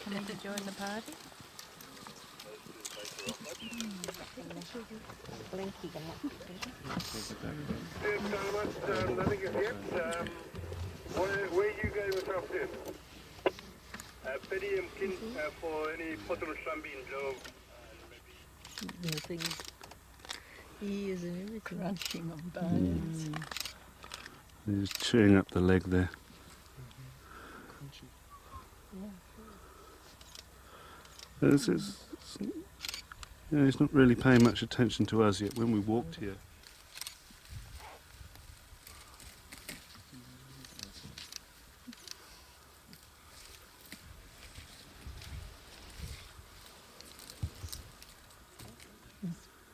Coming to join the party? Blinkyกันละ Nothing as yet. Where are you going with our food? Betty and Kin for any possible shambin job. Nothing. Ears and everything. Crunching of bones. They're just chewing up the leg there. He's not really paying much attention to us yet when we walked here.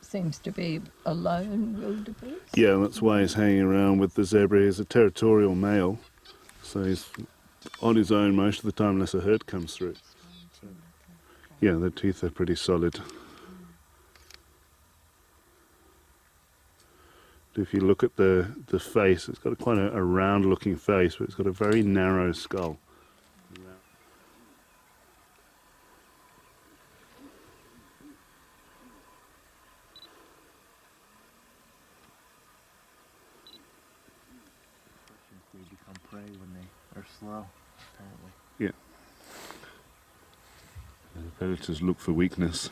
Seems to be a lone wildebeest. Yeah, that's why he's hanging around with the zebra. He's a territorial male, so he's on his own most of the time unless a herd comes through. So, yeah, the teeth are pretty solid. If you look at the face, it's got quite a round looking face, but it's got a very narrow skull. They become prey when they are slow, apparently. Yeah. And the predators look for weakness.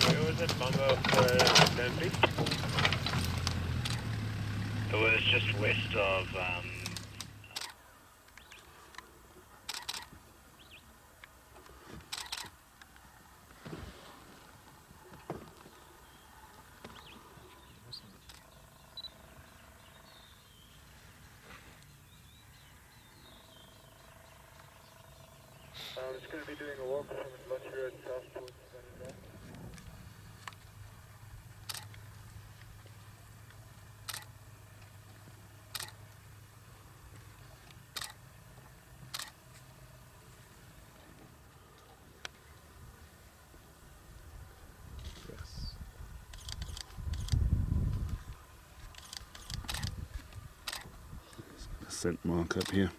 Where was it? Bongo Stanley? It was just west of I'm just going to be doing a walk from Nyeleti Road south towards Baboons. A scent mark up here.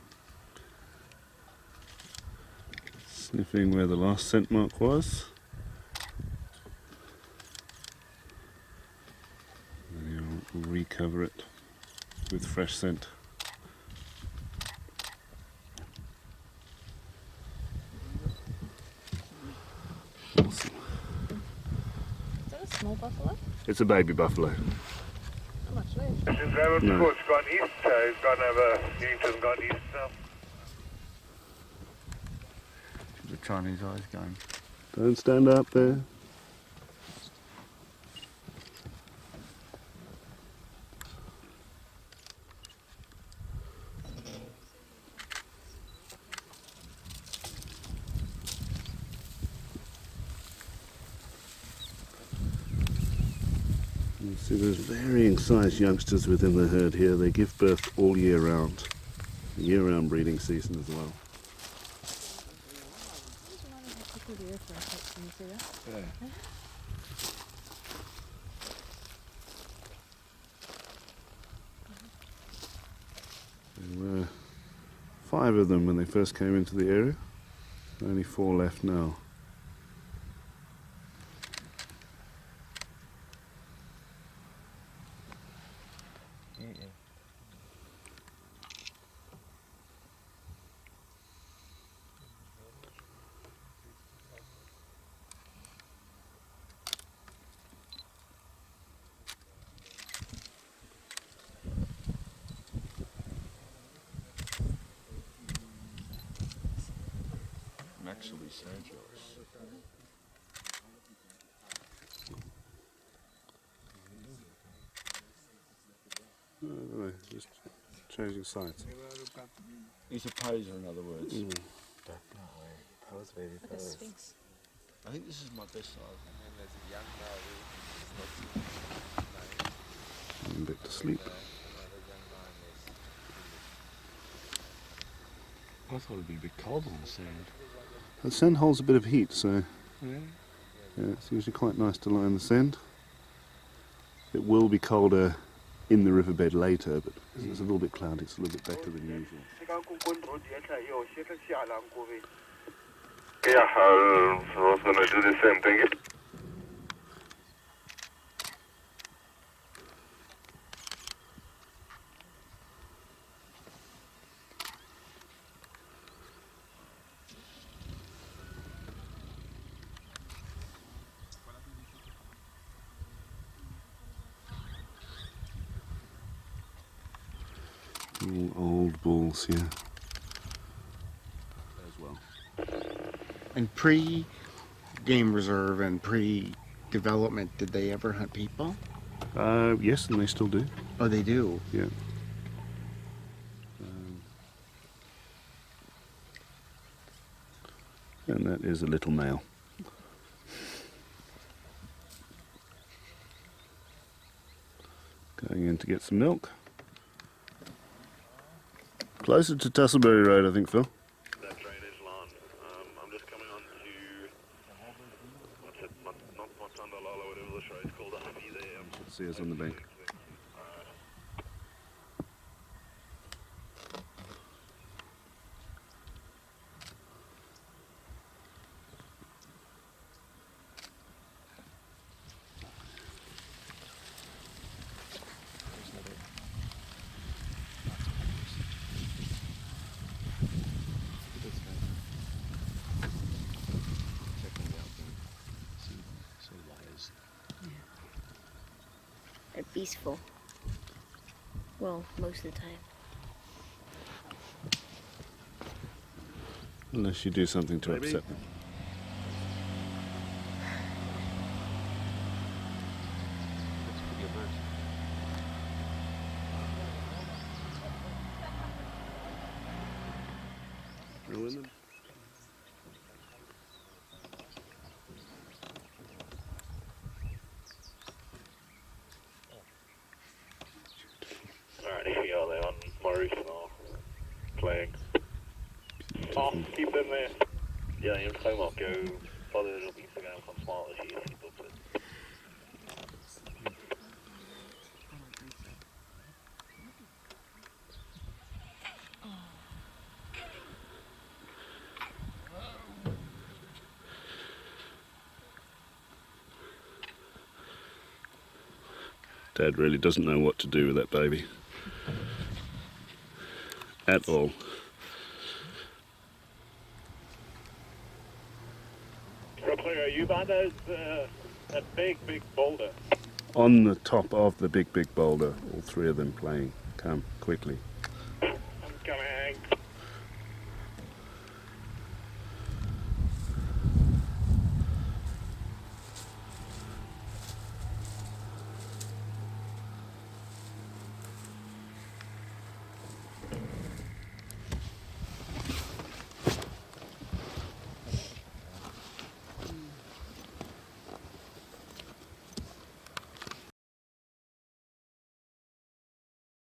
Sniffing where the last scent mark was. And you'll recover it with fresh scent. Awesome. Is that a small buffalo? It's a baby buffalo. How much left? Since Ravenscourt's gone east, he's gone over, Newton's gone east now. The Chinese eyes going. Don't stand up there. You see there's varying sized youngsters within the herd here. They give birth all year round. Year-round breeding season as well. Yeah. There were 5 of them when they first came into the area. Only 4 left now. Actually, Sergio's. No, just changing sides. He's a poser, in other words. Mm. Definitely. Pose, baby, Like a pose. sphinx. I think this is my best size. And then there's a young male who's not And back to sleep. another young lion I thought it'd be a bit cold on the sand. The sand holds a bit of heat, so Yeah. yeah, it's usually quite nice to lie in the sand. It will be colder in the riverbed later, but because it's a little bit cloudy, it's a little bit better than usual. Yeah, I was gonna do the same thing. All old bulls here as well. And pre-game reserve and pre-development, did they ever hunt people? Yes, and they still do. Oh, they do. Yeah. And that is a little male. Going in to get some milk. Closer to Tussleberry Road, I think, Phil. That drainage line. I'm just coming on to what's it? Not Matandalala, whatever the show is called. I'll be there. See us on the bank. They're peaceful. Well, most of the time. Unless you do something to upset them. Ruin them. Alright, here we are there on Maurice now. Playing. Oh, keep them there. Ja, je moet gewoon go follow it op Instagram van Smart als je hier ziet op het. Dad really doesn't know what to do with that baby. At all. Kruger, are you by those, that big boulder? On the top of the big boulder, all three of them playing. Come, quickly.